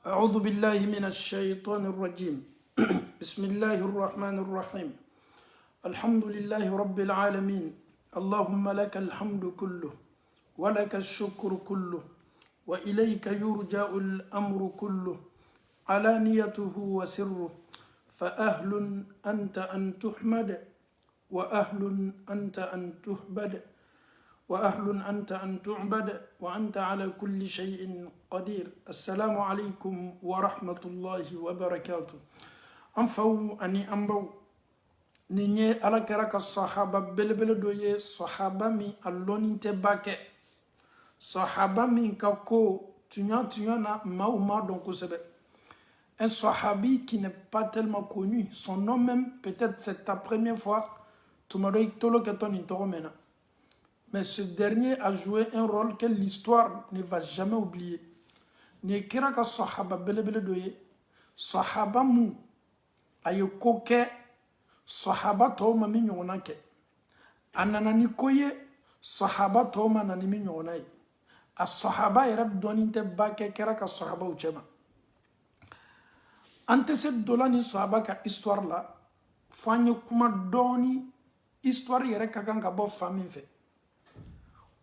أعوذ بالله من الشيطان الرجيم بسم الله الرحمن الرحيم الحمد لله رب العالمين اللهم لك الحمد كله ولك الشكر كله وإليك يرجع الأمر كله علانيته وسره فأهل أنت أن تحمد وأهل أنت أن تهبد وأهل أنت أن تعبد وأنت على كل شيء قدير السلام عليكم ورحمة الله وبركاته أنفو أني أنبو نيني على كرك الصحابة بلبل دوية صحابة مي اللوني تباكي صحابة مي كاكو تنيا نا ماو ما دونكو سبب un sahabi qui n'est pas tellement connu son nom même peut-être c'est ta première fois tu m'as dit tolo keton intoromena. Mais ce dernier a joué un rôle que l'histoire ne va jamais oublier. Ni kira ka sahaba belebele doye, sahaba mu ayo koke sahaba to ma mi nyona ke. Anana ni koye sahaba to ma nani mi nyona yi. A sahaba yarab doninte ba ke kira ka sahaba uchema. Ante se dola ni sahaba ka histoire la, fanye kuma doni histoire yere kakan ka bo famille fe.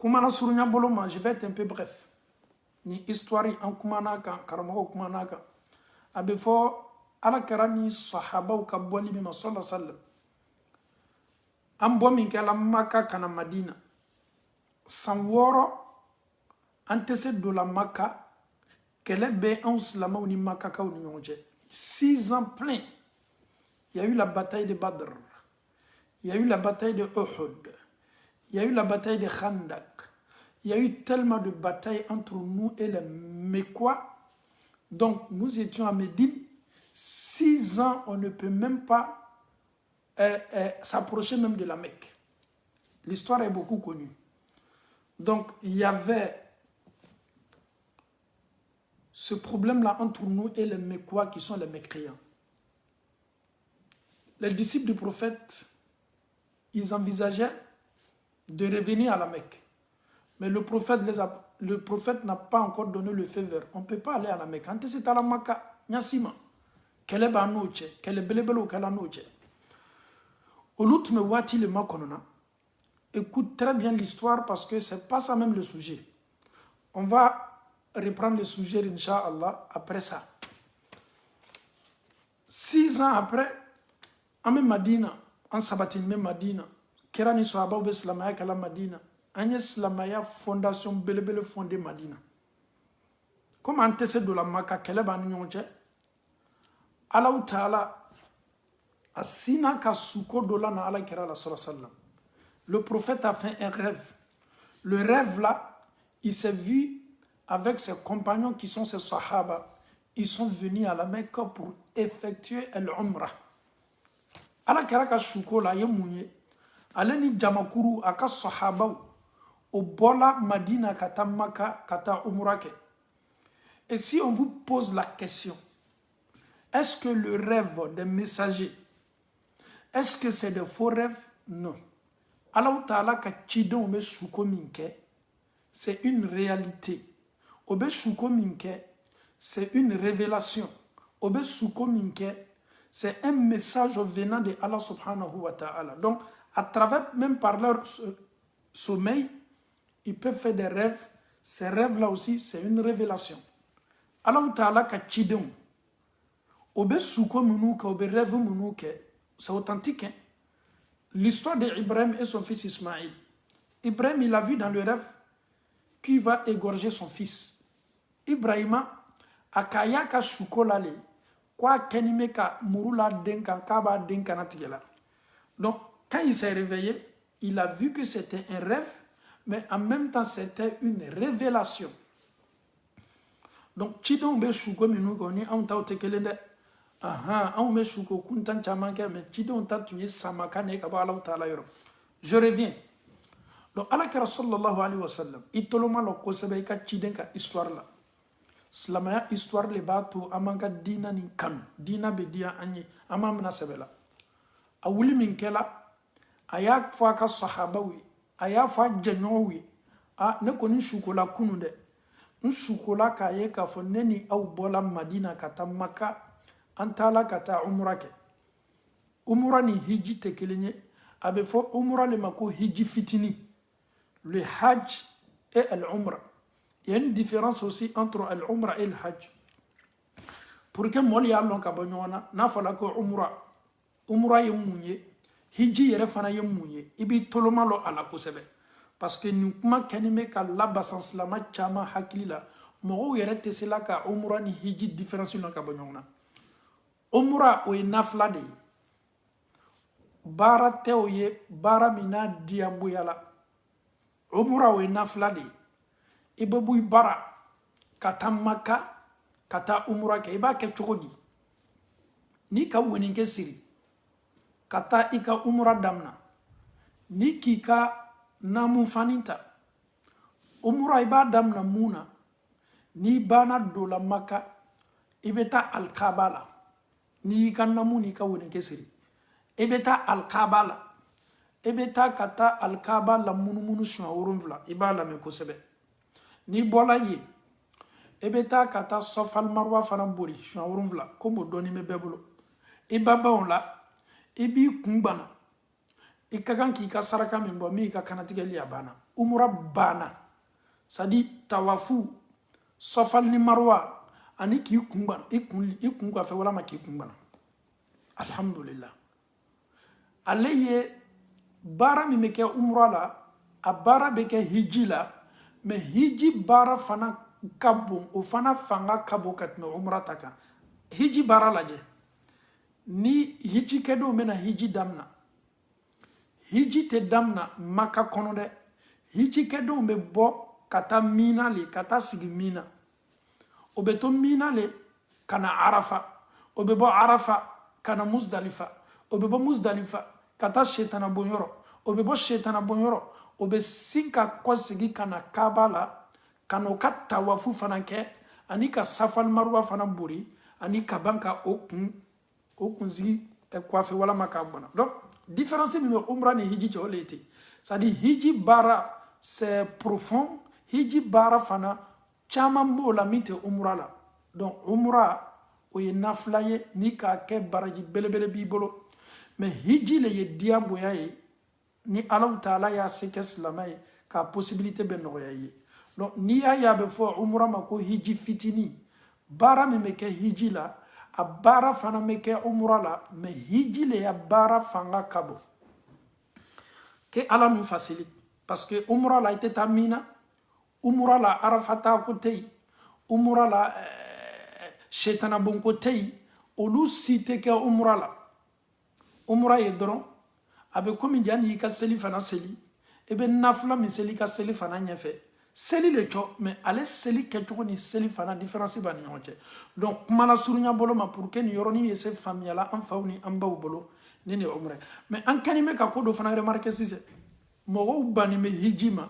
Kumana surunya boloma, je vais être un peu bref. Ni histoire en kumana kan, karamago kumana kan. Abe fo ala karani sahaba ka boli bima sallallahu alaihi wasallam. Ambo min kala Makka kana Madina. Sanworo antese de la Makka kele be en slama ni Makka ka ni nyonje. 6 ans plein. Il y a eu la bataille de Badr. Il y a eu la bataille de Uhud. Il y a eu la bataille de Khandak. Il y a eu tellement de batailles entre nous et les Mekwa. Donc, nous étions à Médine. 6 ans, on ne peut même pas s'approcher même de la Mecque. L'histoire est beaucoup connue. Donc, il y avait ce problème-là entre nous et les Mekwa qui sont les mécréants. Les disciples du prophète, ils envisageaient de revenir à la Mecque. Mais le prophète n'a pas encore donné le feu vert. On ne peut pas aller à la Mecque. Quand c'est à la Mecque, Nyasima, quelle est la noche, quelle est belebelo, quelle est la noche. Au l'outre, me voit-il le makonona. Écoute très bien l'histoire parce que c'est pas ça même le sujet. On va reprendre le sujet, Inch'Allah, après ça. 6 ans après, en Madina, en Sabatine, même Madina, Kerani Sahaba ou Beslamaya Kala Madina, Agnès Lamaya Fondation Belebele fondé Madina. Comme antecédent de la Maka, Keleba Nyonje, Allah Ta'ala, Asina Kasuko Dola na Allah Kera la Sallam. Le prophète a fait un rêve. Le rêve là, il s'est vu avec ses compagnons qui sont ses Sahaba. Ils sont venus à la Mecque pour effectuer l'Umrah. Allah Kera Kasuko la Yemounye. Aleni jamakuru aka sahaba au bola Madina kata Maka kata umrake. Et si on vous pose la question, est-ce que le rêve des messagers, est-ce que c'est de faux rêves? Non. Allah Ta'ala ka chidon obe suko minke, c'est une réalité. Obe suko minke, c'est une révélation. Obe suko minke, c'est un message venant de Allah subhanahu wa ta'ala. Donc, à travers, même par leur sommeil, ils peuvent faire des rêves. Ces rêves-là aussi, c'est une révélation. Allah Ta'ala ka chidon. Obe suko munuka, obe rêve munuka, c'est authentique. Hein? L'histoire d'Ibrahim et son fils Ismaïl. Ibrahim, il a vu dans le rêve qu'il va égorger son fils. Ibrahima, akaya ka suko lale, kwa kenime ka murula denka, kaba denka natigela. Donc, quand il s'est réveillé, il a vu que c'était un rêve, mais en même temps, c'était une révélation. Donc, Chidon be shuko minugoni, on t'a otekelende, on me shuko kuntan chamanke, mais Chidon t'a tué samakane kabala utalayro. Je reviens. Donc, Allah kara sallallahu alayhi wa sallam, itoloma lo kosebe ka Chiden ka histoire la. Slamaya histoire le bato amanga dina ni kan, dina be dia anye, amamna sebela. A wuli min kela, aya fwa ka sahaba wi aya fwa janyo wi ne koni shukola kunu de nsukola k'a ye k'a fɔ ne ni aw bɔla madina ka taa maka an taala ka taa umra kɛ umra ni hiji tɛ kelen ye a bɛ fɔ umra le ma ko hiji fitini le hajj et al-umra il y a une différence aussi entre al-umra et le hajj pour que mɔli y'a lɔn ka bɔ ɲɔgɔn na n'a fɔla ko umra ye mun ye hiji yɛrɛ fana ye mun ye i b'i toloma lɔ a la kosɛbɛ parce que nin kuma kɛni bɛ ka labasan silama caman hakili la mɔgɔw yɛrɛ tɛ se la ka umra ni hiji différence lɔn ka bɔ ɲɔgɔn na umra o ye nafila de ye baara tɛ o ye baara min n'a diyagoya la umra o ye nafila de ye i bɛ bɔ i bara ka taa maka ka taa umra kɛ i b'a kɛ cogo di n'i ka weninkɛ siri ka taa i ka umra damina ni k'i ka naamu fani ta umra i b'a damina mun na n'i banna dola maka i bɛ taa alikaba la n'i y'i ka naamu n'i ka weninkɛ siri i bɛ taa alikaba la i bɛ taa ka taa alikaba la munumunu siɲɛ 7 i b'a lamɛn kosɛbɛ n'i bɔla yen i bɛ taa ka taa sɔfal marwa fana bori siɲɛ 7 komi o dɔɔni bɛ bɛɛ bolo i ba banw la i b'i kun bana i ka kan k'i ka saraka min bɔ min i ka kanatigɛli a banna umra banna c'est à dire tawafu sɔfal ni marwa ani k'i kun bana i kun ka fɛ walama k'i kun bana alhamdulillah ale ye baara min bɛ kɛ umra la a baara bɛ kɛ hiji la mais hiji baara fana ka bon o fana fanga ka bon ka tɛmɛ umra ta kan hiji baara lajɛ ni hiji kɛdenw bɛna hiji damina hiji tɛ damina maka kɔnɔ dɛ hiji kɛdenw bɛ bɔ ka taa mina le ka taa sigi mina o bɛ to mina le ka na arafa o bɛ bɔ arafa ka na musdalifa o bɛ bɔ musdalifa ka taa setana bonyɔrɔ o bɛ bɔ setana bonyɔrɔ o bɛ sin ka kɔsegi ka na kaba la ka n'o ka tawafu fana kɛ ani ka safal marwa fana bori ani ka ban ka o kunsigi kɔfɛ walama k'a bɔnna donc différence min bɛ umra ni hiji cɛ o le ten c'est à dire hiji baara c'est profond hiji baara fana caman b'o la min tɛ umra la donc umra o ye nafila ye ni k'a kɛ baraji belebele b'i bolo mais hiji le ye diyagoya ye ni Alahu Taala y'a se kɛ silamɛ ye k'a possibilité bɛ nɔgɔya i ye donc n'i y'a ye a bɛ fɔ umra ma ko hiji fitini baara min bɛ kɛ hiji la a baara fana bɛ kɛ umra la mais hiji le ya baara fanga ka bon que Ala nous facilite parce que umra la i tɛ taa mina umra la arafata ko tɛ yen umra la setana bonko tɛ yen olu si tɛ kɛ umra la umra ye dɔrɔn a bɛ komi janni i ka seli fana seli i bɛ nafila min seli i ka seli fana ɲɛfɛ seli le cɔ mais ale seli kɛcogo ni seli fana différence b'a ni ɲɔgɔn cɛ donc kuma la surunya bolo ma pour que nin yɔrɔnin ye se faamuyala an faw ni an baw bolo ni nin ye umra mais an kɛni bɛ ka ko dɔ fana remarquer sisan mɔgɔw bannen bɛ hiji ma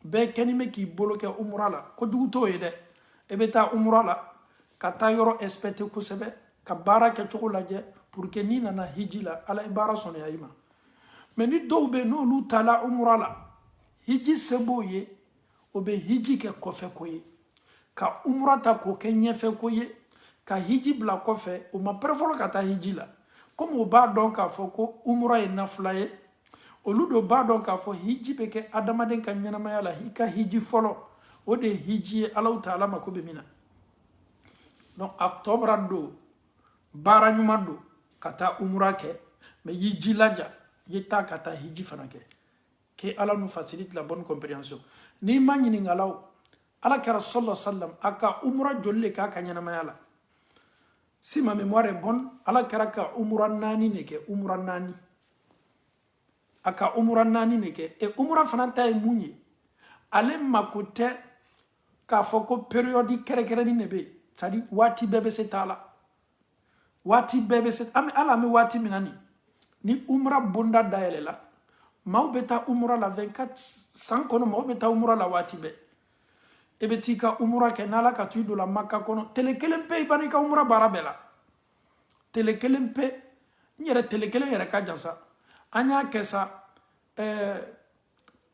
bɛɛ kɛni bɛ k'i bolo kɛ umra la kojugu t'o ye dɛ i bɛ taa umra la ka taa yɔrɔ respecter kosɛbɛ ka baara kɛcogo lajɛ pour que n'i nana hiji la ala ye baara sɔnniya i ma mais ni dɔw bɛ n'olu taala umra la hiji se b'o ye o bɛ hiji kɛ kɔfɛ ko ye ka umra ta k'o kɛ ɲɛfɛ ko ye ka hiji bila kɔfɛ o ma pɛrɛ fɔlɔ ka taa hiji la komi o b'a dɔn k'a fɔ ko umra ye nafila ye olu dɔ b'a dɔn k'a fɔ hiji bɛ kɛ adamaden ka ɲɛnamaya la i ka hiji fɔlɔ o de ye hiji ye Alahu Taala mako bɛ min na donc a tɔ bara don baara ɲuman don ka taa umra kɛ mais y'i jilaja i taa ka taa hiji fana kɛ que Ala nous facilite la bonne compréhension n'i ma ɲininkalaw Ala kɛra sallallahu alaihi wa sallam a ka umra joli le k'a ka ɲɛnamaya la si ma mémoire est bonne Ala kɛra ka umra 4 de kɛ umra 4 a ka umra 4 de kɛ et umra fana ta ye mun ye ale mako tɛ k'a fɔ ko période kɛrɛkɛrɛnin de bɛ yen c'est à dire waati bɛɛ bɛ se t'a la waati bɛɛ bɛ se ala an bɛ waati min na ni umra bonda dayɛlɛ la maaw bɛ taa umra la 24 san kɔnɔ maaw bɛ taa umra la waati bɛɛ e bɛ t'i ka umra kɛ n'ala ka t'u don la maka kɔnɔ tele kelen pe i ban'i ka umra baara bɛɛ la tele kelen pe n yɛrɛ tele kelen yɛrɛ ka jan sa an y'a kɛ sa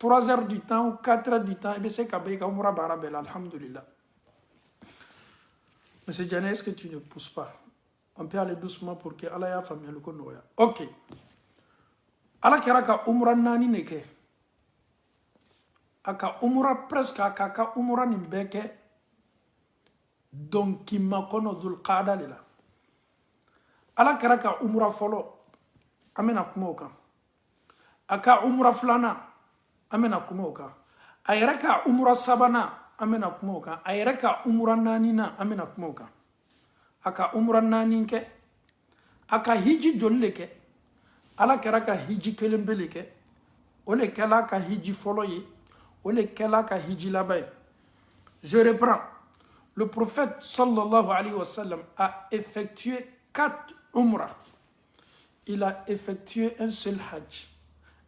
3 heures du temps ou 4 heures du temps, et bien c'est qu'à Umrah Barabel, alhamdulillah. Monsieur Diané, est-ce que tu ne pousses pas? On peut aller doucement pour que Allah ya famille le konoya. Ok. Allah keraka Umrah nani neke. Aka Umrah presque aka Umrah nimbeke. Donc qui m'a kono zul qada lila. Allah keraka Umrah folo. Amena kumoka. Aka Umrah flana. Amena kumoka. Ayereka Umrah sabana. Amena kumoka. Ayereka Umrah nanina. Amena kumoka. Aka Umrah naninke. Aka hiji jolleke. Ala keraka hiji kelembeleke. Ole kela ka hiji foloye. Ole kela ka hiji labay. Je reprends. Le prophète sallallahu alayhi wa sallam a effectué 4 umrah. Il a effectué un seul hajj.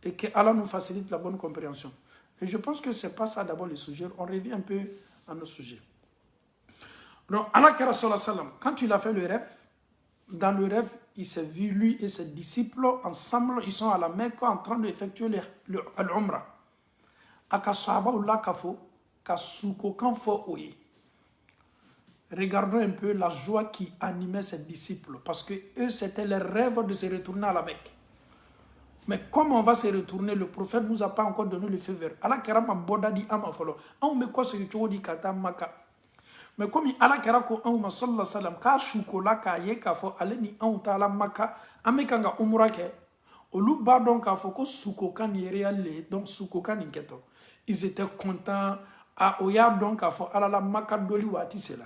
Et que Allah nous facilite la bonne compréhension. Et je pense que ce n'est pas ça d'abord le sujet. On revient un peu à nos sujets. Donc, Allah sallallahu alayhi wa sallam, quand il a fait le rêve, dans le rêve, il s'est vu, lui et ses disciples, ensemble, ils sont à la Mecque en train d'effectuer l'Umrah. Aka sahaba ula kafo, ka suko kanfo oye. Regardons un peu la joie qui animait ses disciples, parce que eux, c'était leur rêve de se retourner à la Mecque. Mais comme on va se retourner, le prophète ne nous a pas encore donné le feu vert. Allah kerama boda di ama folo. On me quoi ce que di kata maka. Mais comme Allah kerako on sallallahu alaihi wasallam ka shukola ka ye ka fo ale ni on taala maka amekanga umra ke olu ba donc ka fo ko suko kan yere donc suko kan inketo. Ils étaient contents à oya donc ka fo ala la maka doli wati sela.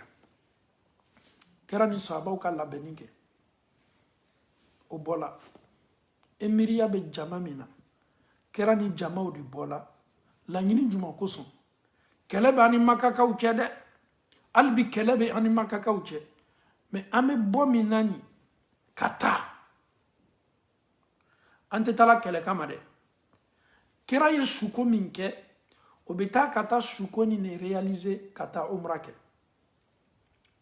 Kerani sahaba ka la beninke. O bola Emiria be jama mina. Kerani jama o di bola la nyini juma koson. Kele ba ni maka ka uchede. Albi kelebe anima kakauche. Mais ame bomi nani kata. Ante tala kele kamade. Kera ye shuko minke. Obeta kata shuko ni ne réaliser kata umrake.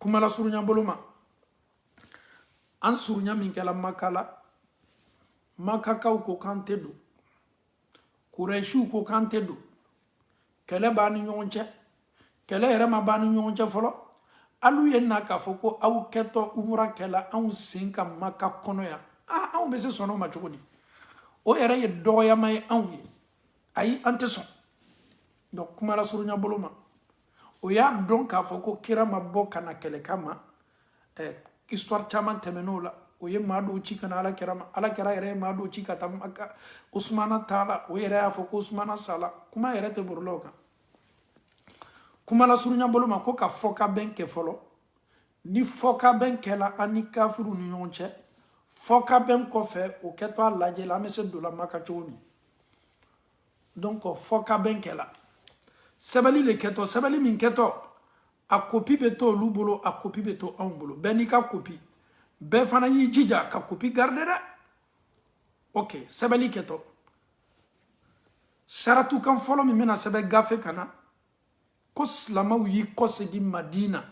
Kumala surunya boloma. An surunya minke la makala. Makakau ko kante do. Kureshu ko kante do. Kele bani nyonche. Kele yɛrɛ ma ban ni ɲɔgɔn cɛ fɔlɔ alu ye na k'a fɔ ko aw kɛtɔ umra kɛla anw sen ka Maka kɔnɔ yan anw bɛ se sɔnna o ma cogo di o yɛrɛ ye dɔgɔyama ye anw ye ayi an tɛ sɔn donc kuma la surunya bolo ma o y'a dɔn k'a fɔ ko kira ma bɔ ka na kɛlɛ kama histoire caman tɛmɛn'o la o ye maa dɔw ci ka na ala kira yɛrɛ ye maa dɔw ci ka taa Maka Usmana t'a la o yɛrɛ y'a fɔ ko Usmana sala kuma yɛrɛ tɛ borola o kan. Kumala surunya boloma ko ka foka ben ke folo ni foka ben kela ani kafiru ni yonche foka ben ko fe o keto alaje la mese do la maka choni donc foka ben kela sebali le keto sebali min keto a copie beto lubolo a copie beto ambulo beni ka copie be fana yi jija ka copie gardera ok sebali keto sharatu kan folo mi mena sebe gafe kana ko silamaw yi kɔsegi Madina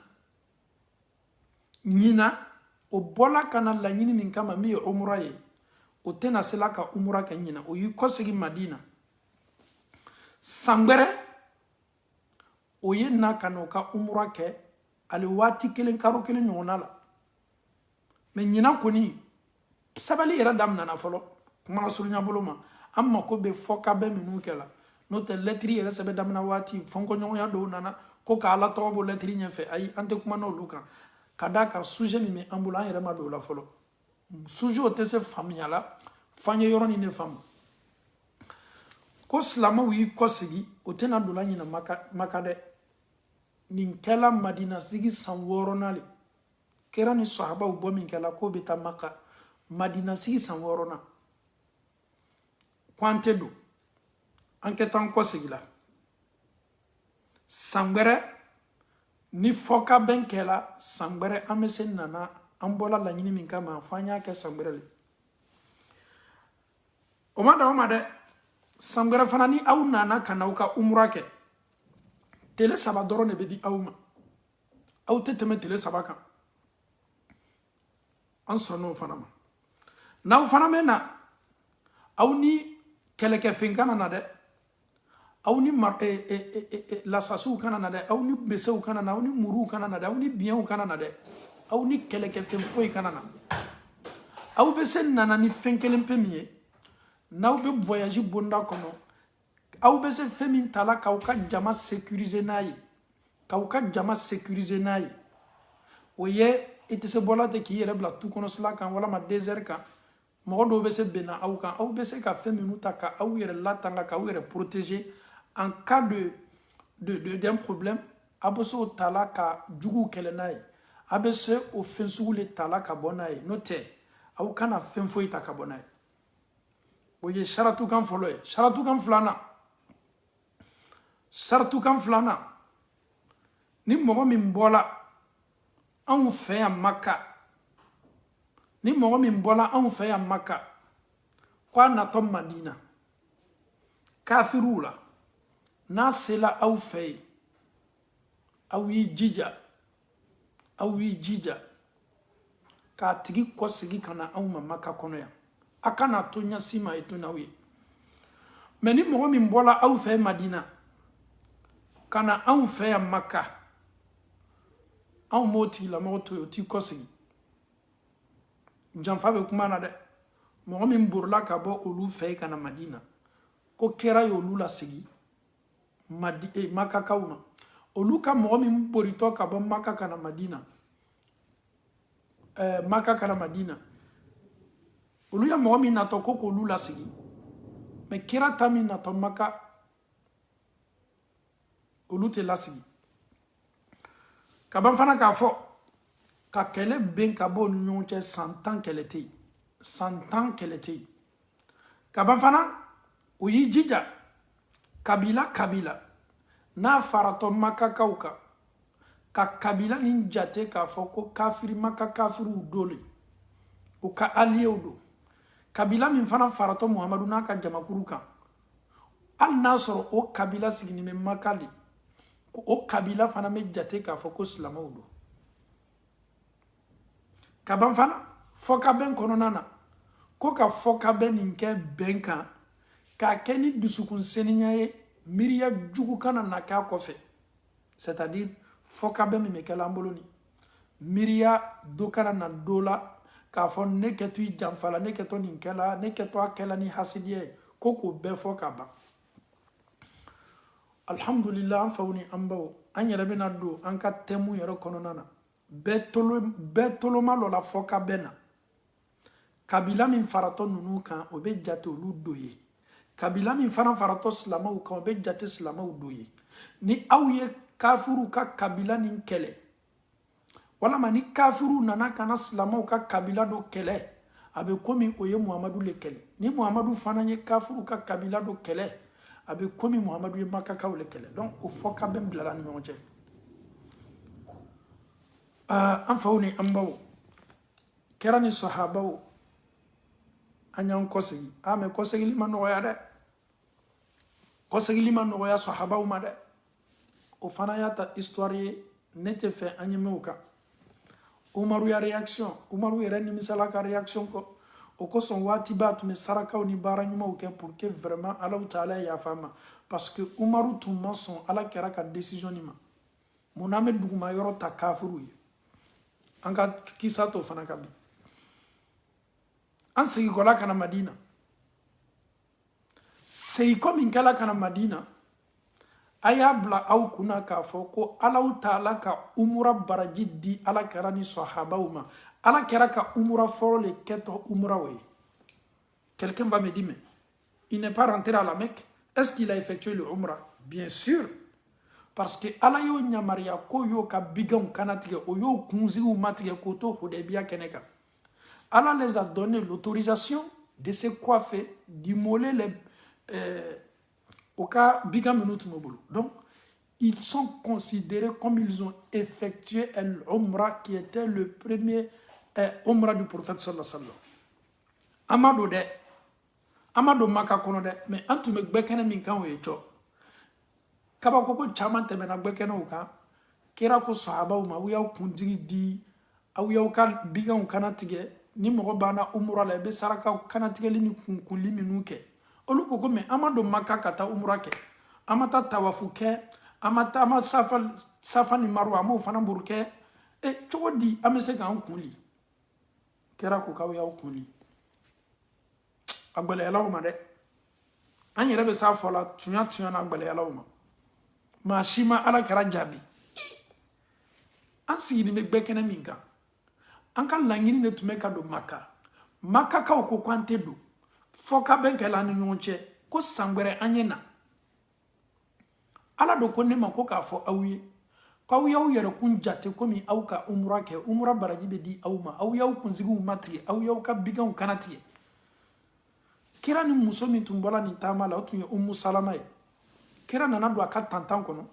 ɲina o bɔla ka na laɲini min kama min ye umra ye o tɛna sela ka umra kɛ ɲina o yi kɔsegi Madina san wɛrɛ o ye na ka na o ka umra kɛ ale waati kelen karo kelen ɲɔgɔnna la mais ɲina kɔni sabali yɛrɛ daminana fɔlɔ kuma la surunya bolo ma an mako bɛ fɔka bɛ minnu kɛ la n'o tɛ lɛtiri yɛrɛ sɛbɛ damina waati fɔnkɔɲɔgɔnya dɔw nana ko ka ala tɔgɔ bɔ lɛtiri ɲɛfɛ ayi an tɛ kuma n'olu kan ka d'a kan sujet min bɛ an bolo an yɛrɛ ma don o la fɔlɔ sujet o tɛ se faamuya la f'an ye yɔrɔ nin de faamu ko silamɛw y'i kɔsegi o tɛna don la ɲina Maka dɛ nin kɛla Madina sigi san 6nan le kɛra ni sahabaw bɔ min kɛla k'o bɛ taa Maka Madina sigi san 6nan ko an tɛ don an kɛ tan kɔsegi la san wɛrɛ ni fɔka bɛn kɛla san wɛrɛ an bɛ se nana an bɔla laɲini min kama fo an y'a kɛ san wɛrɛ le o ma dan o ma dɛ san wɛrɛ fana ni aw nana ka na aw ka umra kɛ tile 3 dɔrɔn de bɛ di aw ma aw tɛ tɛmɛ tile 3 kan an sɔnn'o fana ma n'aw fana bɛ na aw ni kɛlɛkɛfɛn kana na dɛ aw ni lasasiw kana na dɛ aw ni besew kana na aw ni muruw kana na dɛ aw ni biɲɛw kana na dɛ aw ni kɛlɛkɛfɛn foyi kana na aw bɛ se nana ni fɛn kelen pe min ye n'aw bɛ voyage bonda kɔnɔ aw bɛ se fɛn min ta la k'aw ka jama sécuriser n'a ye k'aw ka jama sécuriser n'a ye o ye i tɛ se bɔla ten k'i yɛrɛ bila tu kɔnɔ sila kan walama désert kan mɔgɔ dɔw bɛ se benna aw kan aw bɛ se ka fɛn minnu ta ka aw yɛrɛ latanga k'aw yɛrɛ protéger en cas d'un problème a bɛ se o ta la ka juguw kɛlɛ n'a ye a bɛ se o fɛn sugu le ta la ka bɔ n'a ye n'o tɛ aw kana fɛn foyi ta ka bɔ n'a ye o ye saratukan fɔlɔ ye saratukan filanan ni mɔgɔ min bɔla anw fɛ yan Maka k'a natɔ Madina kafiriw la n'a sela aw fɛ yen aw y'i jija k'a tigi kɔsegi ka na anw ma Maka kɔnɔ yan a kana to ɲɛsi ma ye to n'aw ye mais ni mɔgɔ min bɔla aw fɛ Madina ka na anw fɛ yan Maka anw m'o tigilamɔgɔ to yen o t'i kɔsegi janfa bɛ kuma na dɛ mɔgɔ min borila ka bɔ olu fɛ yen ka na Madina ko kɛra y'olu lasegi Makakaw ma olu ka mɔgɔ min boritɔ ka bɔ Maka ka na Madina olu ye mɔgɔ min natɔ ko k'olu lasegi mais kira ta min natɔ Maka olu tɛ lasegi ka ban fana k'a fɔ ka kɛlɛ ben ka bɔ ni ɲɔgɔn cɛ 100 ans kɛlɛ tɛ yen ka ban fana o y'i jija kabila n'a faratɔ Makakaw kan ka kabila nin jate k'a fɔ ko Maka kafiriw dole o ka alliés do kabila min fana faratɔ Muhamadu n'a ka jamakuru kan hali n'a sɔrɔ o kabila sigini bɛ Maka de o kabila fana bɛ jate k'a fɔ ko silamɛw do ka ban fana fɔkabɛn kɔnɔna na ko ka fɔkabɛn nin kɛ bɛn kan k'a kɛ ni dusukun seniya ye miiriya jugu kana na k'a kɔfɛ c'est-à-dire fɔkabɛn min bɛ kɛla an bolo nin miiriya do kana na do la k'a fɔ ne kɛtɔ i janfa la ne kɛtɔ nin kɛla ne kɛtɔ a kɛla ni hasidiya ye ko k'o bɛɛ fɔ ka ban alhamdulillah an faw ni an baw an yɛrɛ bɛna don an ka thème yɛrɛ kɔnɔna na bɛɛ toloma dɔ la fɔkabɛn na kabila min faratɔ ninnu kan o bɛ jate olu do ye kabila min fana faratɔ silamɛw kan o bɛ jate silamɛw do ye ni aw ye kafiru ka kabila nin kɛlɛ walama ni kafiru nana kana silamɛw ka kabila do kɛlɛ a bɛ komi o ye Muhamadu le kɛlɛ ni Muhamadu fana ye kafiru ka kabila do kɛlɛ a bɛ komi Muhamadu ye Makakaw le kɛlɛ donc o fɔkabɛn bilala ni ɲɔgɔn cɛ an faw ni an baw kɛra ni sahabaw an y'an kɔsegi mais kɔsegili ma nɔgɔya dɛ kɔsegili ma nɔgɔya sahabaw ma dɛ o fana y'a ta histoire ye ne tɛ fɛ an ye mɛn o kan Umaru ya réaction Umaru yɛrɛ nimisala ka réaction kɔ o kosɔn waati b'a tun bɛ sarakaw ni baara ɲumanw kɛ pour que vraiment Alahu Taala yafa ma parce que Umaru tun ma sɔn Ala kɛra ka décision nin ma mun na an bɛ duguma yɔrɔ ta kafiru ye an ka kisa to fana ka bi an segikɔla ka na Madina segikɔ min kɛla ka na Madina a y'a bila aw kunna k'a fɔ ko Alahu Taala ka umura baraji di Ala kɛra ni sahabaw ma Ala kɛra ka umura fɔlɔ le kɛtɔ umura o ye quelqu'un va me dire mais il n'est pas rentré à la Mecque est-ce qu'il a effectué le umra bien sûr parce que Ala y'o ɲamariya ko y'o ka biganw kana tigɛ o y'o kunsigiw matigɛ k'o to Hudaybiya kɛnɛ kan Allah les a donné l'autorisation de se coiffer, d'immoler au cas donc ils sont considérés comme ils ont effectué l'Umrah qui était le premier Umrah du prophète sallallahu alayhi wa sallam. Amado Maka kono de mais antume gbekene min kan we cho kaba koko chama temena gbekene o kan kira ko sahaba ma wu yaw kundigi di aw yaw kan bigan kana tige ni mogo bana umra la be saraka kana tige li ni kunkunli minu ke olu ko mais amado Maka kata umra ke amata tawafu kɛ amata ama safa ni marwa mo fana buru kɛ cogo di an bɛ se k'an kunli kɛra ko k'aw y'aw kunli a gbɛlɛyalaw ma dɛ an yɛrɛ bɛ s'a fɔ la tunya na gbɛlɛyalaw ma maa si ma ala kɛra jaabi an sigilen bɛ gbɛ kɛnɛ min kan an ka laɲini de tun bɛ ka don makakaw ko k'an tɛ don fɔ ka bɛn kɛla an ni ɲɔgɔn cɛ ko san wɛrɛ an ye na ala do ko ne ma ko k'a fɔ aw ye k'aw y'aw yɛrɛ kun jate komi aw ka umura kɛ umura baraji bɛ di aw ma aw y'aw kunsigiw matigɛ aw y'aw ka biganw kana tigɛ kira ni muso min tun bɔra nin taama la o tun ye umu salama ye kira nana don a ka tantan kɔnɔ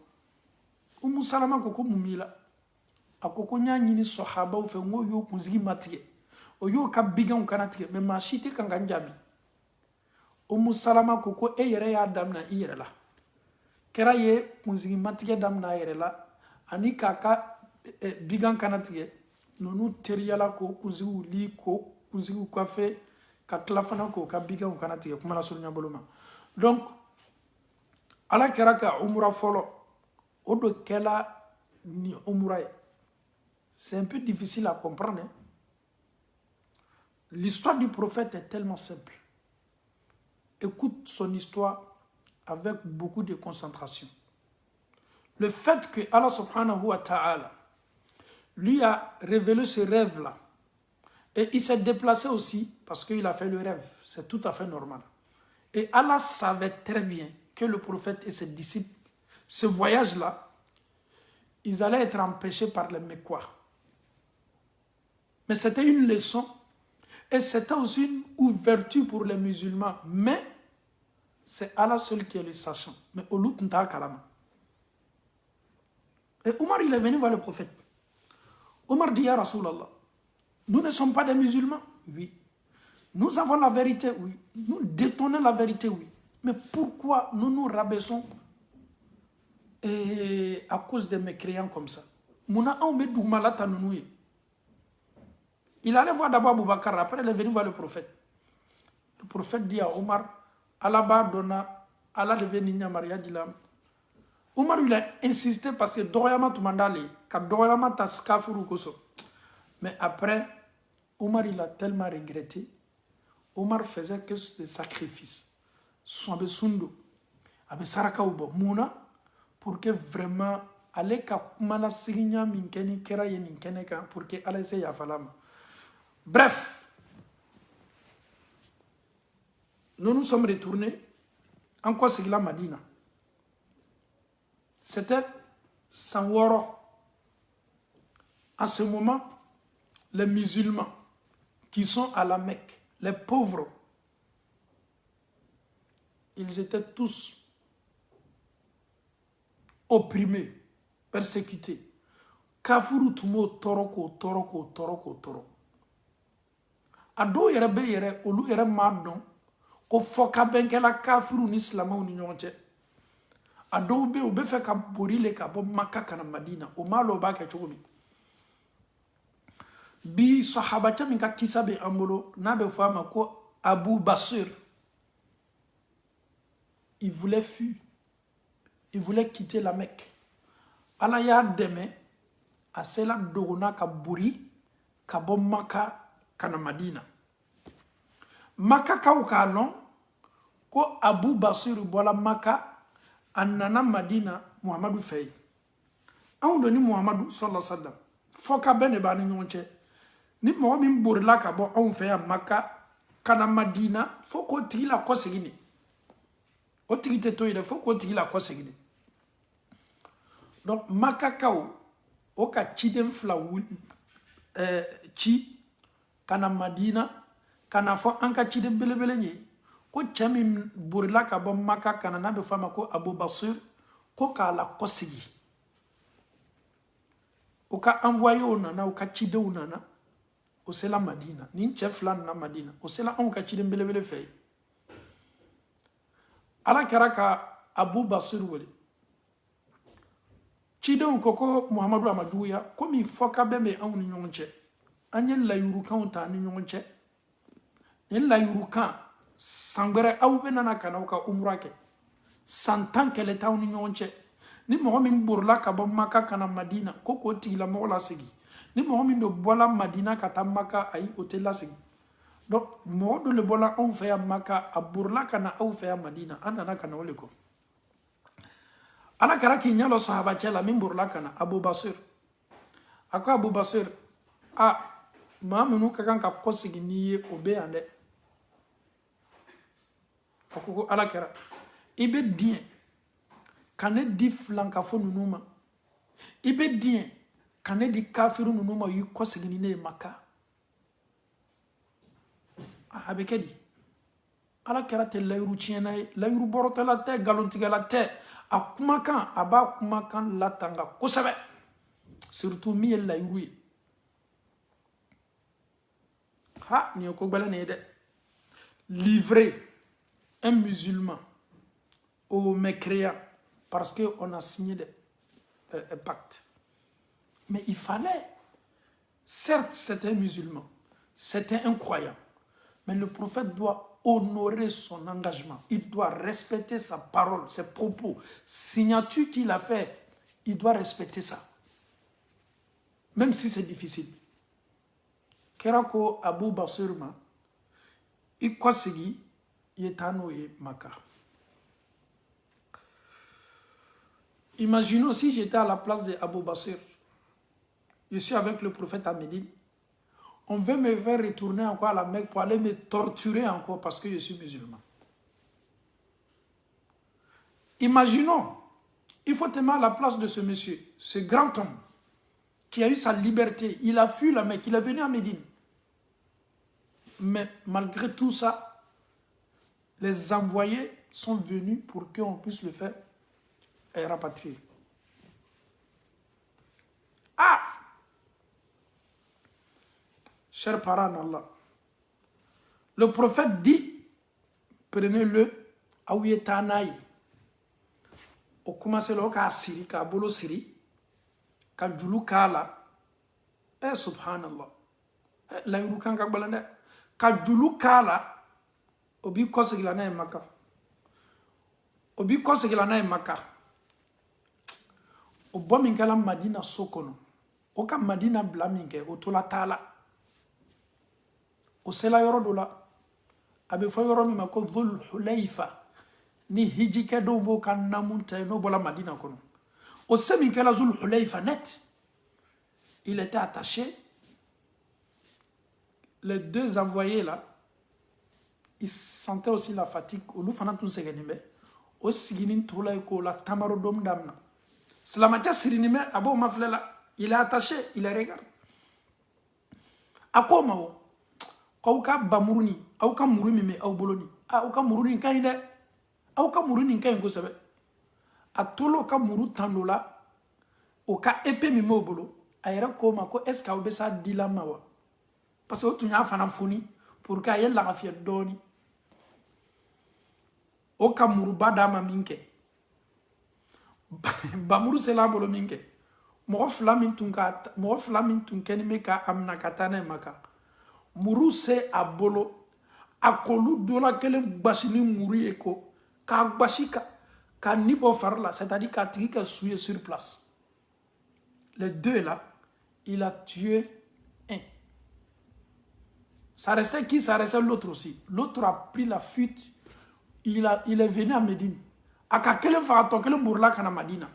umu salama ko mun b'i la a ko n y'a ɲini sɔhabaw fɛ n ko y'o kunsigi matigɛ o y'o ka biganw kana tigɛ mɛ maa si tɛ kan ka n jaabi umu salama ko e yɛrɛ y'a daminɛ i yɛrɛ la kɛra ye kunsigi matigɛ daminɛ a yɛrɛ la ani k'a ka bigan kana tigɛ ninnu teriyala ko kunsigiw li ko kunsigiw kafe ka tila fana k'o ka biganw kana tigɛ kuma la surunya bolo ma donc ala kɛra ka umura fɔlɔ o do kɛla ni umura ye c'est un peu difficile à comprendre hein? L'histoire du prophète est tellement simple. Écoute son histoire avec beaucoup de concentration. Le fait que Allah subhanahu wa ta'ala lui a révélé ce rêve-là, et il s'est déplacé aussi parce qu'il a fait le rêve, c'est tout à fait normal. Et Allah savait très bien que le prophète et ses disciples, ce voyage-là, ils allaient être empêchés par les Mécois. Mais c'était une leçon et c'était aussi une ouverture pour les musulmans. Mais c'est Allah seul qui est le sachant. Mais au lut n'ta kalama. Et Omar, il est venu voir le prophète. Omar dit, Ya Rasulallah, nous ne sommes pas des musulmans. Oui. Nous avons la vérité, oui. Nous détenons la vérité, oui. Mais pourquoi nous nous rabaissons à cause des mécréants comme ça? Il allait voir d'abord Abu Bakr, après il est venu voir le prophète. Le prophète dit à Omar, Allah donna, Allah devait ninya Maria dilam. Omar il a insisté parce que Doyama Tumandali, car Doyama Taskafuru Koso. Mais après, Omar il a tellement regretté. Omar faisait que des sacrifices. Soabe Sundo, Abe Saraka Ubo, Mouna, pour que vraiment, aller Kapmana Signa Minkeni Kera Yeninkeneka, pour que Allah se Yafalama. Bref, nous nous sommes retournés en quoi c'est la Madina. C'était Sanworo. En ce moment, les musulmans qui sont à la Mecque, les pauvres, ils étaient tous opprimés, persécutés. Kafuru tumo toroko. Ado yɛrɛ bɛ yɛrɛ olu yɛrɛ m'a dɔn ko fɔ ka bɛn kɛla kafiru ni silamɛw ni ɲɔgɔn cɛ a dɔw bɛ yen u bɛ fɛ ka bori le ka bɔ Maka ka na Madina o m'a lɔ o b'a kɛ cogo min bi sahabacɛ min ka kisa bɛ an bolo n'a bɛ fɔ a ma ko Abu Basir il voulait fuir il voulait quitter la Mecque Ala y'a dɛmɛ a sela dogona ka bori ka bɔ Maka kana Madina. Maka kaw k'a lɔn ko Abu Basir bɔla Maka a nana Madina Muhamadu fɛ yen. Anw don ni Muhamadu sallallahu alaihi wasallam fɔ ka bɛn de b'a ni ɲɔgɔn cɛ. Ni mɔgɔ min borila ka bɔ anw fɛ yan Maka kana Madina fo k'o tigi la kɔsegin de. O tigi tɛ to yen dɛ fo k'o tigi la kɔsegin de. Donc Maka kaw o ka ciden fila ci kana Madina kana fɔ an ka ciden belebele ye ko cɛ min borila ka bɔ Maka kana n'a bɛ fɔ a ma ko Abu Basir ko k'a la kɔsegi o ka envoyé o nana o ka cidenw nana o sela Madina nin cɛ fila nana Madina o sela anw ka ciden belebele fɛ yen Ala kɛra ka Abu Basir wele cidenw ko Muhamadu a ma juguya komi fɔ ka bɛn bɛ anw ni ɲɔgɔn cɛ an ye layurukanw ta ni ɲɔgɔn cɛ ni layurukan san wɛrɛ aw bɛ nana ka n'aw ka umura kɛ 100 ans qu'elle est en union. Ni mohamed burla ka bɔ maka kana madina ko k'o tigila mɔgɔ lasegi ni mohamed do bɔla madina ka taa maka ayi o tɛ lasegi donc mɔgɔ dɔ le bɔla anw fɛ yan maka a burla kana aw fɛ yan madina an nana kana o le kɔ ala kɛra k'i ɲɛ lɔ sahaba cɛ la min burla kana abubasir a ko abubasir maa minnu ka kan ka kɔsegi n'i ye o bɛ yan dɛ a ko ala kɛra i bɛ diɲɛ ka ne di filankafo ninnu ma i bɛ diɲɛ ka ne di kafiru ninnu ma o y'i kɔsegi ni ne ye maka a bɛ kɛ di ala kɛra tɛ layiru tiɲɛna ye layiru bɔrɔtɔla tɛ nkalontigɛla tɛ a kumakan a b'a kumakan latanga kosɛbɛ surtout min ye layiru ye nin ye ko gbɛlɛn nin ye dɛ livrer un musulman au mécréant parce qu'on a signé un pacte. Mais il fallait, certes c'était un musulman, c'était un croyant, mais le prophète doit honorer son engagement, il doit respecter sa parole, ses propos, signature qu'il a fait, il doit respecter ça, même si c'est difficile. Kerako Abu Basirma, il kosegi, il est anoye maka. Imaginons si j'étais à la place d'Abou Basir. Je suis avec le prophète à Médine. On veut me faire retourner encore à la Mecque pour aller me torturer encore parce que je suis musulman. Imaginons, il faut te mettre à la place de ce monsieur, ce grand homme qui a eu sa liberté. Il a fui la Mecque, il est venu à Médine. Mais malgré tout ça, les envoyés sont venus pour qu'on puisse le faire et rapatrié. Chers parents d'Allah, le prophète dit, prenez-le à où il est anaï. Au commencé là, qu'à Syrie, qu'à Bolo Syrie, qu'à Djoulou Kala, subhanallah, la yurukan kakbalande, qu'à Djoulou Kala, obi kose gilana maka, obi kose gilana maka. O bɔ min kɛla Madina so kɔnɔ o ka Madina bila min kɛ o tola taala o sela yɔrɔ dɔ la a bɛ fɔ yɔrɔ min ma ko Dhul Hulayfa ni hijikɛ dɔw b'o ka namu ta n'o bɔla Madina kɔnɔ o se min kɛla Dhul Hulayfa net il était attaché les deux envoyés là ils sentaient aussi la fatigue olu fana tun sɛgɛnnen bɛ o siginin tola ko la tamaro dom damna Slamatia sirinime abo maflela il est attaché il regarde akoma o kauka bamuruni au ka murumi me au boloni au ka muruni kainde au ka muruni kain ko sebe atolo ka muru tandola o ka épée mi mo bolo ayera koma ko est ce ka obesa dilama wa parce que tunya fana funi pour ka yella ga fier doni o ka muru badama minke bamuru sela bolo minke mo flamin tun keni me ka amna katane maka muru se abolo akolu dola kelen gbasini muru eko ka gbasika ka nibo farla c'est-à-dire ka tigi ka souiller sur place les deux là il a tué un ça restait qui ça restait l'autre aussi l'autre a pris la fuite il est venu à Médine aka kelen fa to kelen burla kana Madina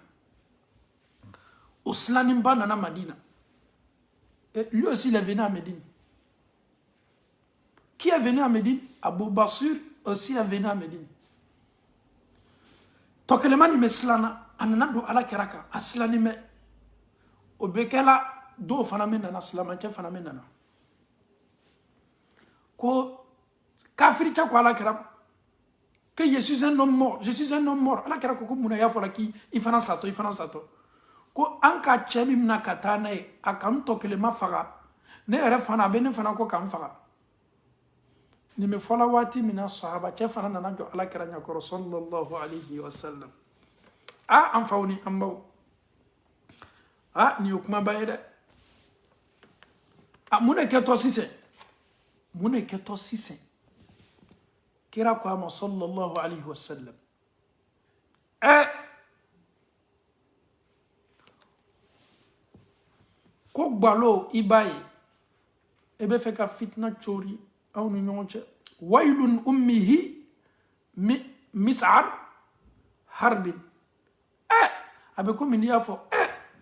Oslanim ba nana Madina et lui aussi il est venu à Médine. Qui est venu à Médine? Abou Basir aussi est venu à Médine. Tokelemani me slana anana do ala keraka aslani me obekela do fana me nana slamanche fana me nana ko kafiri cha kwa ala keraka que je suis un homme mort, je suis un homme mort. Allah kira ko muna ya fola ki ifana sato ko anka chemi mna katana e akam tokelema faga ne ere fana be ne fana ko kam faga ni me fola wati mina sahaba che fana nana jo Allah kira nya ko sallallahu alayhi wa sallam am fawni ambaw ni okuma bayede mune keto sise kira ko ama sallallahu alayhi wa sallam ko gbalo ibaye ebe fe ka fitna chori aw ni ñonche waylun ummihi mis'ar harbin abe ko min ya fo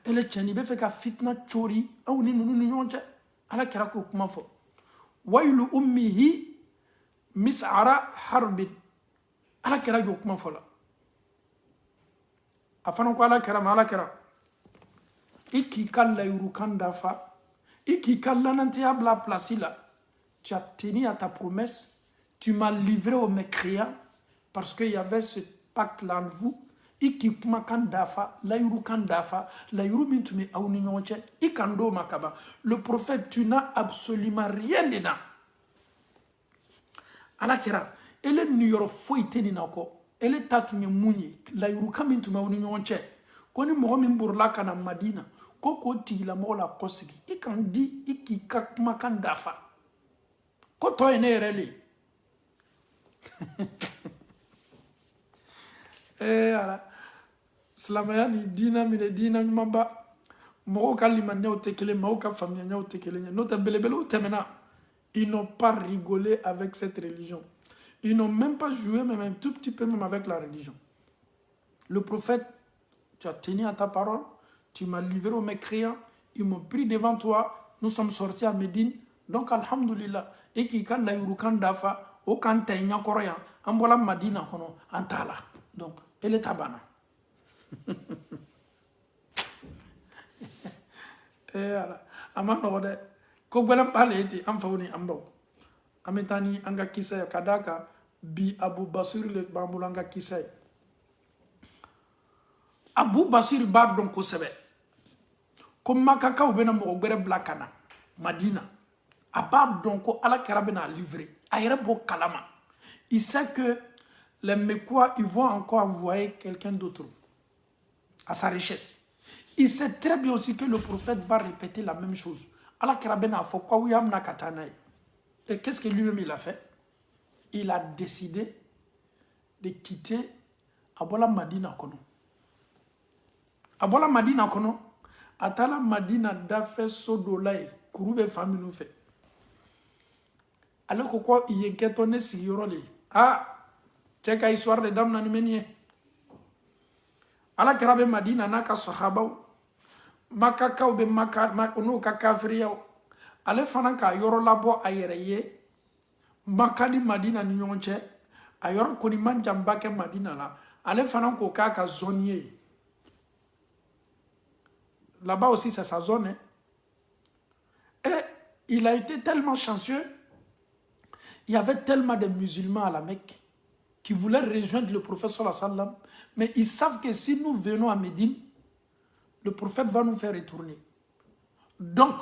ele cheni be fe ka fitna chori aw ni nunu ni ñonche ala kira ko kuma fo waylu ummihi mis'ara harbin ala kira jo kuma fo la afana ko ala kira iki kalla yuru kanda fa iki kalla nanti abla placila. Tu as tenu à ta promesse, tu m'as livré aux mécréants parce qu'il y avait ce pacte là en vous. Iki kuma kandafa, la yuru kandafa, la yuru mintume auni nyonche, ikando makaba. Le prophète, tu n'as absolument rien dedans. Alakira, ele niyoro foite ni nako, ele tatunye munye, la yuru kamintume auni nyonche. Koni mohomi mburla kana Madina, koko tigila mola kosigi, ikandi iki kakuma kandafa. Koto ene reli. Ala. Silamaya ni dina mine dina nyumaba. Moko kalimanya otekele, moko famille otekele. Nota belebele otemena. Ils n'ont pas rigolé avec cette religion. Ils n'ont même pas joué, même un tout petit peu même avec la religion. Le prophète, tu as tenu à ta parole, tu m'as livré aux mécréants, ils m'ont pris devant toi, nous sommes sortis à Médine. Donc, alhamdulillah, et qui kan la yurukan dafa, o kan tenya koroya, ambola Madina kono, antala. Donc, elle est tabana. Ala, amano ode, ko gbelam pale eti, amfauni ambo. Ametani anga kisay kadaka, bi Abu Basir le bambulanga kisay. Abu Basir ba don ko sebe. Ko makaka ubena mo gbere blakana, Madina. Abab donc ala karabena livré. Ayrebo kalama. Il sait que les Mécois, ils vont encore envoyer quelqu'un d'autre à sa richesse. Il sait très bien aussi que le prophète va répéter la même chose. Ala karabena fokwa uyam na katanaï. Et qu'est-ce que lui-même il a fait? Il a décidé de quitter Abola Madina Kono. Abola Madina Kono, atala Madina dafe sodolai, kurube famille nous fait. Alors quoi il y a qu'un siguroli. C'est qu'à histoire de dame n'animenie. Ala karabe Madina naka sahabaw. Makaka ube makono kakafriyaw. Ale fanaka yoro labo ayereye. Makani Madina nyonche. Ayoro koni manjambake Madina la. Ale fanako kaka zonier. Là-bas aussi c'est sa zone. Hein. Et il a été tellement chanceux. Il y avait tellement de musulmans à la Mecque qui voulaient rejoindre le prophète sallallahu alayhi wa sallam, mais ils savent que si nous venons à Médine, le prophète va nous faire retourner. Donc,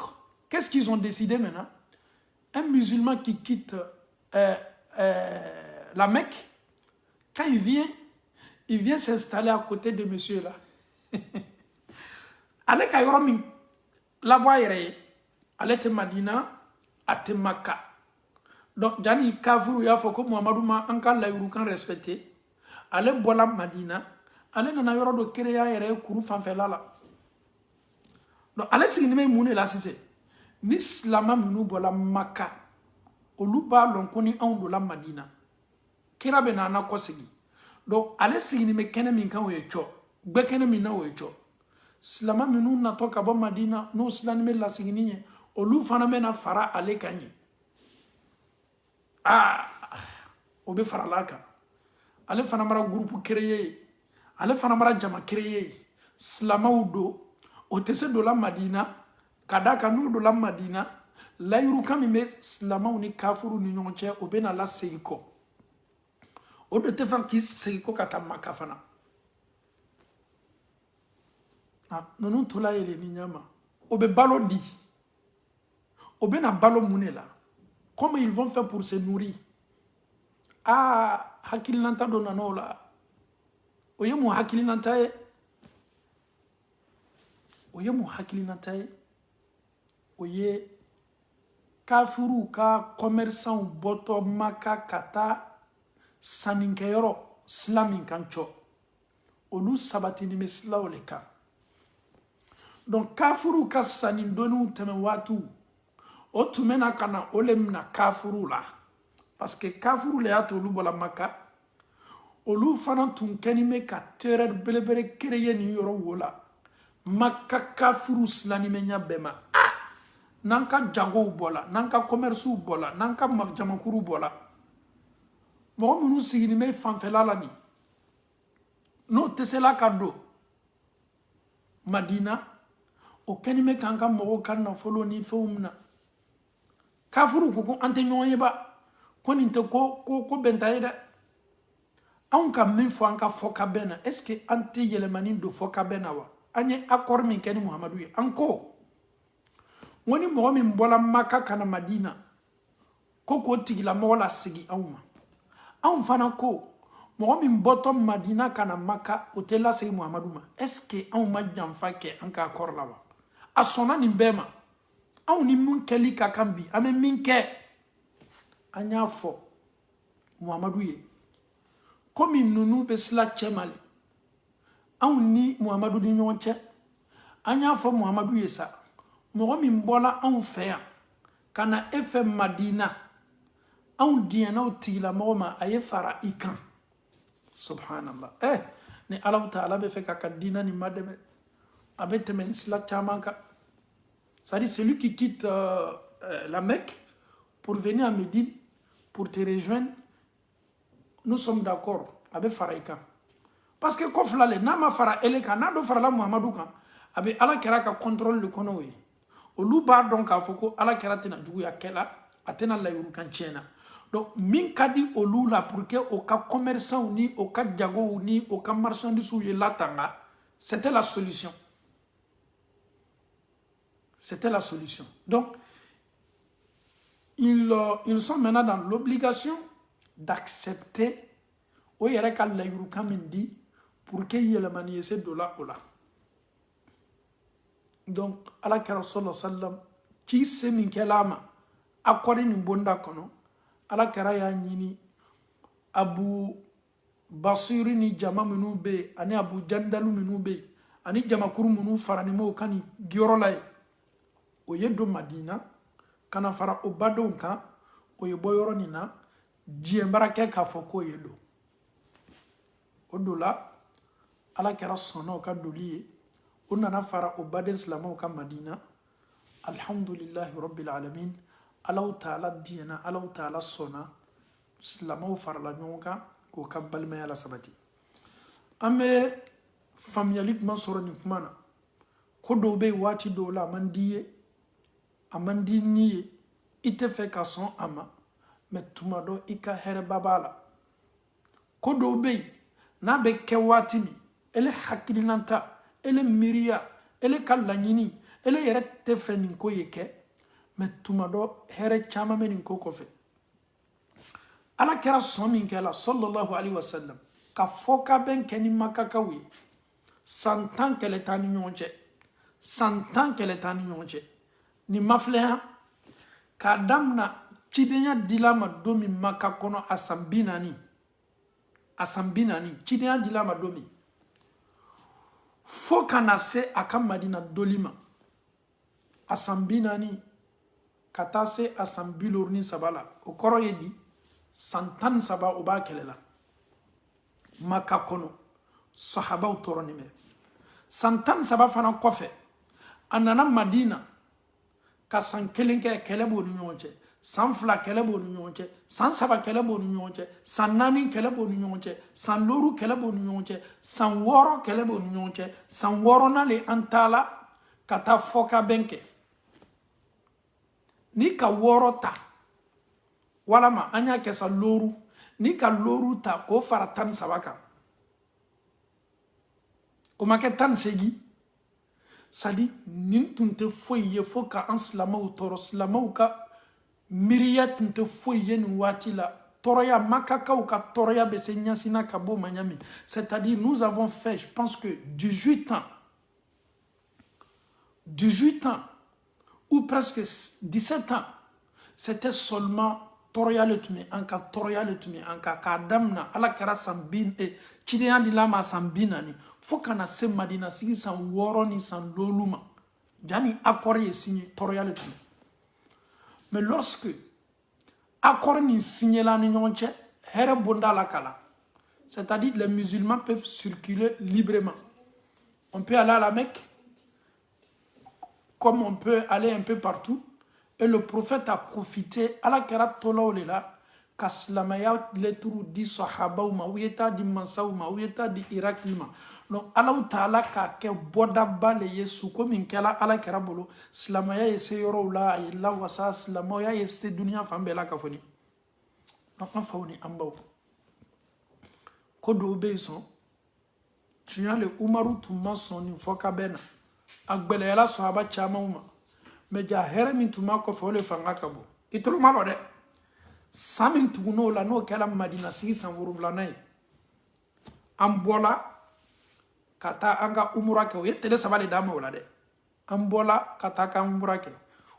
qu'est-ce qu'ils ont décidé maintenant? Un musulman qui quitte la Mecque, quand il vient s'installer à côté de monsieur là. Allez kayoromi, là-bas allez te Madina, à te Makka. Donc, Jani Kafou ya foko Muhammadu ma anka la yurukan respecté. Ale bola Madina, ale nana yoro do créa yere kuru fanfela la. Donc, ale signime moune la sise. Ni slama munu bola Makka. Oluba lonkoni an la Madina. Kera benana kosegi. Donc, ale signime kene minkan wecho. Gbe kene mina wecho. Slama munu na toka bo Madina, no slanime la signinye. Olu fanamena fara ale kanyi. Obe faralaka. Ale fanamara groupe créé. Ale fanamara jama créé. Slama udo. Otese do la Madina. Kadaka nou do la Madina. La yuruka mime slama uni kafuru ni nyonche. Obe na la seiko. Obe te fan kis seiko kata makafana. Nonon tola ele ni nyama. Obe balo di. Obe na balo munela. Comment ils vont faire pour se nourrir? Hakilinanta donanola. Oye mu hakilinanta e. Oye mu hakilinanta e. Oye kafuru ka commerçant boto maka kata saninkeyoro slamin kancho. olu sabatini bɛ silaw le kan donc kafuru ka sanni doniw tɛmɛ waatiw o tun bɛ na ka na o le mina kafuru la parce que kafuru le y'a to olu bɔra Maka olu fana tun kɛni bɛ ka terreur belebele créer nin yɔrɔ wo la Maka kafuru silanimɛya bɛɛ ma n'an ka jagow bɔra n'an ka commercew bɔra n'an ka jamakuru bɔra mɔgɔ minnu sigilen bɛ fanfɛla la nin n'o tɛ se la ka don Madina o kɛni bɛ k'an ka mɔgɔw ka nafolo ni fɛnw minɛ kafuru ko an tɛ ɲɔgɔn ye ba ko nin tɛ ko bɛnta ye dɛ anw ka min fɔ an ka fɔkabɛn na est ce que an tɛ yɛlɛmani don fɔkabɛn na wa an ye accord min kɛ ni Muhamadu ye an ko n ko ni mɔgɔ min bɔra Maka ka na Madina ko k'o tigilamɔgɔ la segin anw ma anw fana ko mɔgɔ min bɔtɔ Madina ka na Maka o tɛ lasegin Muhamadu ma est ce que anw ma janfa kɛ an ka accord la wa a sɔnna nin bɛɛ ma anw ni mun kɛli ka kan bi an bɛ min kɛ an y'a fɔ Muhamadu ye komi ninnu bɛ sila cɛ ma le anw ni Muhamadu ni ɲɔgɔn cɛ an y'a fɔ Muhamadu ye sa mɔgɔ min bɔra anw fɛ yan ka na e fɛ Madina anw diɲɛnaw tigilamɔgɔ ma a ye fara i kan subhanallah ni Alahu Taala bɛ fɛ k'a ka diinɛ nin ma dɛmɛ a bɛ tɛmɛ sila caman kan c'est-à-dire celui qui quitte la Mecque pour venir à Médine pour te rejoindre nous sommes d'accord a bɛ fara i kan parce que kɔfila le n'a ma fara ele kan n'a dɔ farala Muhamadu kan a bɛ Ala kɛra ka contrôle de kɔnɔ o ye olu b'a dɔn k'a fɔ ko Ala kɛra tɛna juguya kɛla a tɛna layiru kan tiɲɛna donc min ka di olu la pour que o ka commerçants ni o ka jagow ni o ka marchandises ye latanga c'était la solution donc ils sont maintenant dans l'obligation d'accepter o yɛrɛ ka layiru kan min di pour que yɛlɛmani ye se dɔ la o la donc Ala kɛra sallallahu alaihi wasallam k'i se min kɛla a ma accord nin bonda kɔnɔ Ala kɛra y'a ɲini Abu Basiri ni jama minnu bɛ yen ani Abu Jandalu minnu bɛ yen ani jamakuru minnu farani ma o kan nin giyɔrɔ la ye o ye don Madina ka na fara o badenw kan o ye bɔ yɔrɔ nin na diɲɛbara kɛ k'a fɔ k'o ye don o don la Ala kɛra sɔnna o ka doli ye o nana fara o baden silamɛw ka Madina alhamdulillahi rabbil alamin Alahu Taala diɲɛna Alahu Taala sɔnna silamɛw farala ɲɔgɔn kan k'o ka balimaya la sabati an bɛ faamuyali jumɛn sɔrɔ nin kuma na ko dɔw bɛ yen waati dɔw la a man di ye a man di ni ye i tɛ fɛ ka sɔn a ma mais tuma dɔ i ka hɛrɛba b'a la ko dɔw bɛ yen n'a bɛ kɛ waati min ele hakilinata ele miiriya ele ka laɲini ele yɛrɛ tɛ fɛ nin ko ye kɛ mais tuma dɔ hɛrɛ caman bɛ nin ko kɔfɛ Ala kɛra sɔn min kɛ la sallallahu alaihi wasallam ka fɔ ka bɛn kɛ ni Makakaw ye san 10 kɛlɛ t'an ni ɲɔgɔn cɛ san 10 kɛlɛ t'an ni ɲɔgɔn cɛ nin ma filɛ yan k'a damina cidenya dila ma don min Maka kɔnɔ a san 40 cidenya dila ma don min fo ka na se a ka Madina doli ma a san 40 ka taa se a san 63 la o kɔrɔ ye di san 13 o b'a kɛlɛ la Maka kɔnɔ sahabaw tɔɔrɔ nin bɛ san 13 fana kɔfɛ a nana Madina ka san 1 kɛ kɛlɛ b'o ni ɲɔgɔn cɛ san 2 kɛlɛ b'o ni ɲɔgɔn cɛ san 3 kɛlɛ b'o ni ɲɔgɔn cɛ san 4 kɛlɛ b'o ni ɲɔgɔn cɛ san 5 kɛlɛ b'o ni ɲɔgɔn cɛ san 6 kɛlɛ b'o ni ɲɔgɔn cɛ san 6nan le an taala ka taa fɔ ka bɛn kɛ ni ka 6 ta walama an y'a kɛ sa 5 ni ka 5 ta k'o fara 13 kan o ma kɛ 18 sadi nin tun tɛ foyi ye fo ka an silamɛw tɔɔrɔ silamɛw ka miiriya tun tɛ foyi ye nin waati la tɔɔrɔya Makakaw ka tɔɔrɔya bɛ se ɲɛsina ka bɔ Maɲami c'est-à-dire nous avons fait je pense que 18 ans ou presque 17 ans c'était seulement tɔɔrɔya le tun bɛ an kan tɔɔrɔya le tun bɛ an kan k'a daminɛ ala kɛra san cidenya dila ma san 40 fo ka na se madina sigi san 6 ni san 7 ma jani accord ye signé tɔɔrɔya le tun bɛ mais lorsque accord ni signé la ni ɲɔgɔn cɛ hɛrɛ bonda la kala c'est-à-dire les musulmans peuvent circuler librement on peut aller à la Mecque comme on peut aller un peu partout. Et le prophète a profité, ala kera tolaw le la, ka silamaya leturu di sahabaw ma, ou yeta di mansaw ma, ou yeta di Irak ma. Donc ala ta'ala ka ke bodaba le yesu, comme in kela ala kera bolo, silamaya ye se yoro la, ye la wasa, silamaya ye se dunia fambe la kafoni. Donc on fauni ambaw. Kodo obeison, tu as le umaru tuma son foka bena. Agbele yala sahaba chama uma. Meja here min tuma ko fole fanga kabo. Itulu malo de. Samin tuguno la no kala madina sigi san wurubla nay. Ambola kata anga umura ke o yetele sabale dama wala de. Ambola kata ka umura ke.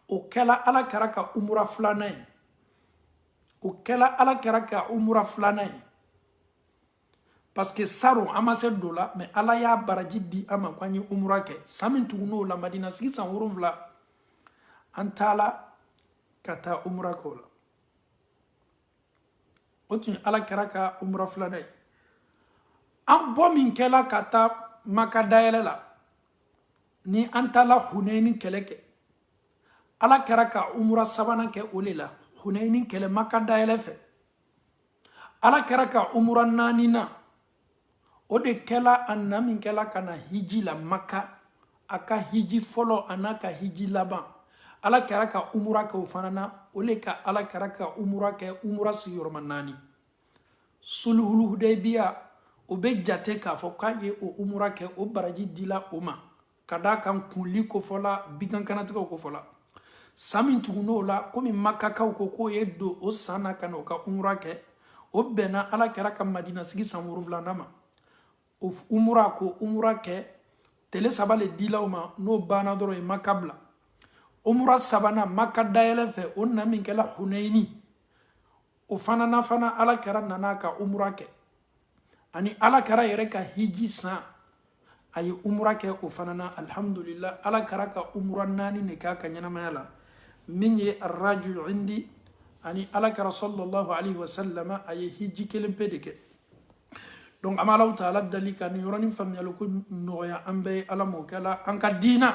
O kala ala karaka umura flanay. O kala ala karaka umura flanay. Parce que Saro amase dola mais ala ya baraji di ama kwani umra ke samin tuguno la madina sigi san wurumvla antala kata umra ko la otin ala karaka umra flana am bo min kela kata makadayela la ni antala hunaini keleke ala karaka umra sabana ke olela hunaini kele makadayela fe ala karaka umra nanina o de kela anna min kela kana hiji la maka aka hiji folo anaka hiji laban ala karaka umura ka ufanana ole ka ala karaka umura ke umura si yormanani sulhul hudaybiya o be jate ka fo ka ye o umura ke o baraji dila oma kada kan kunli ko fola bigan kanati ko fola samin tuguno la komi maka ka ko ye do o sana kana ka umura ke o bena ala karaka madina sigi san wuruvlanama umura ko umura ke tele sabale dilaw ma no bana doro e makabla umura sabana makadayele fe onna min kala hunaini o fana na fana ala kara nana ka umura ke ani ala kara yere ka hiji sa ay umura ke o fana na alhamdulillah ala kara ka umura nani ne ka nyana mayala min ye arrajul indi ani ala kara sallallahu alaihi wasallam ay hiji kelempe de ke donc amalaw taala dalika ni yoroni famiyalo ko noya ambe ala mo kala anka dina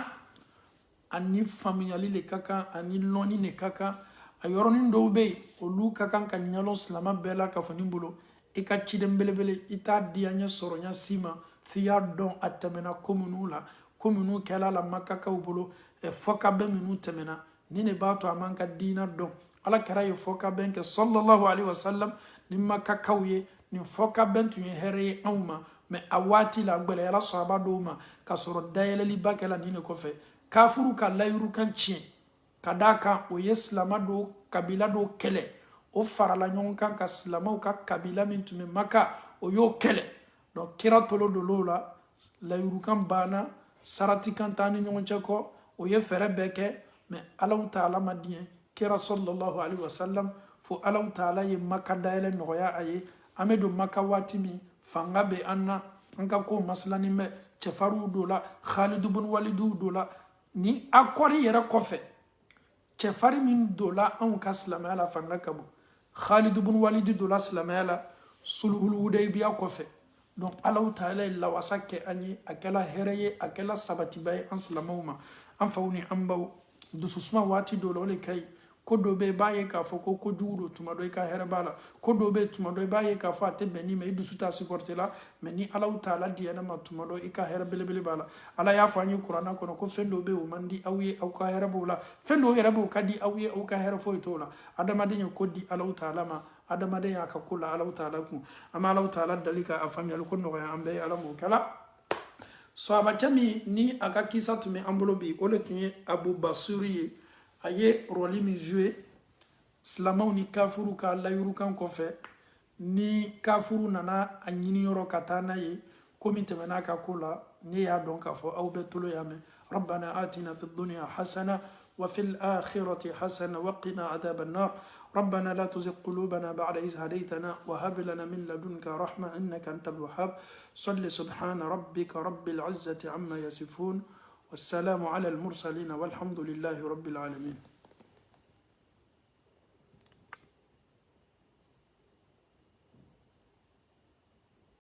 ani famiyali le kaka ani loni ne kaka a yoroni ndobe o lu kaka kan nyalo slama bela ka foni bolo e ka chidem belebele ita dianya soronya sima fiya don atamena komunu kala la makaka bolo e foka be minu temena ni ne bato amanka dina don ala kara yo foka ben ke sallallahu alaihi wasallam ni makaka ye ni foka bentu ye here awma mais awati la gbele yala sahaba do ma ka soro dayele li bakela ni ne ko fe kafuru ka layuru kan chien kadaka o yeslama do kabila do kele o farala nyon kan ka slama ka kabila min tume maka o yo kele donc kira tolo do lola layuru kan bana sarati kan tani nyon cheko o ye fere beke mais Allah taala madien kira sallallahu alaihi wasallam fo Allah taala ye maka dayele noya aye amedo maka wati mi fanga be anna anka ko maslani me chefaru dola Khalid ibn Walid dola ni akori yera kofe chefari min dola an ka silamaya fanga kabo Khalid ibn Walid dola silamaya sulhul hudaybiya kofe donc Allah taala la wasake ani akela hereye akela sabati bay an silamawma an fawni ambaw dususma wati dola le kay ko dobe baye ka fo ko juudo tuma do ka herbala ko dobe tuma do baye ka fa te beni me dusuta supporter la mais ni Allah taala diana ma tuma do ka herbele bele bala ala ya fa ni qur'ana kono ko fendo be o mandi awye aw ka herbola fendo herbo kadi awye aw ka herfo tola adama de ko di Allah taala ma adama de ya ka kula Allah taala ku ama Allah taala dalika afami al kunno ya ambe ala mo kala so abatami ni aka kisa tume ambolobi ole tunye Abu Basuri aye roli mi joué slamaw ni kafuru ka layuru kan kofe ni kafuru nana a ɲini yɔrɔ ka taa n'a ye komi tɛmɛna ka ko la ne y'a dɔn k'a fɔ aw bɛ tolo y'a mɛn rabbana atina fi dunya hasana وفي الآخرة حسنة وقنا عذاب النار ربنا لا تزغ قلوبنا بعد إذ هديتنا وهب لنا من لدنك رحمة إنك أنت الوهاب صل سبحان ربك رب العزة عما يصفون والسلام على المرسلين والحمد لله رب العالمين.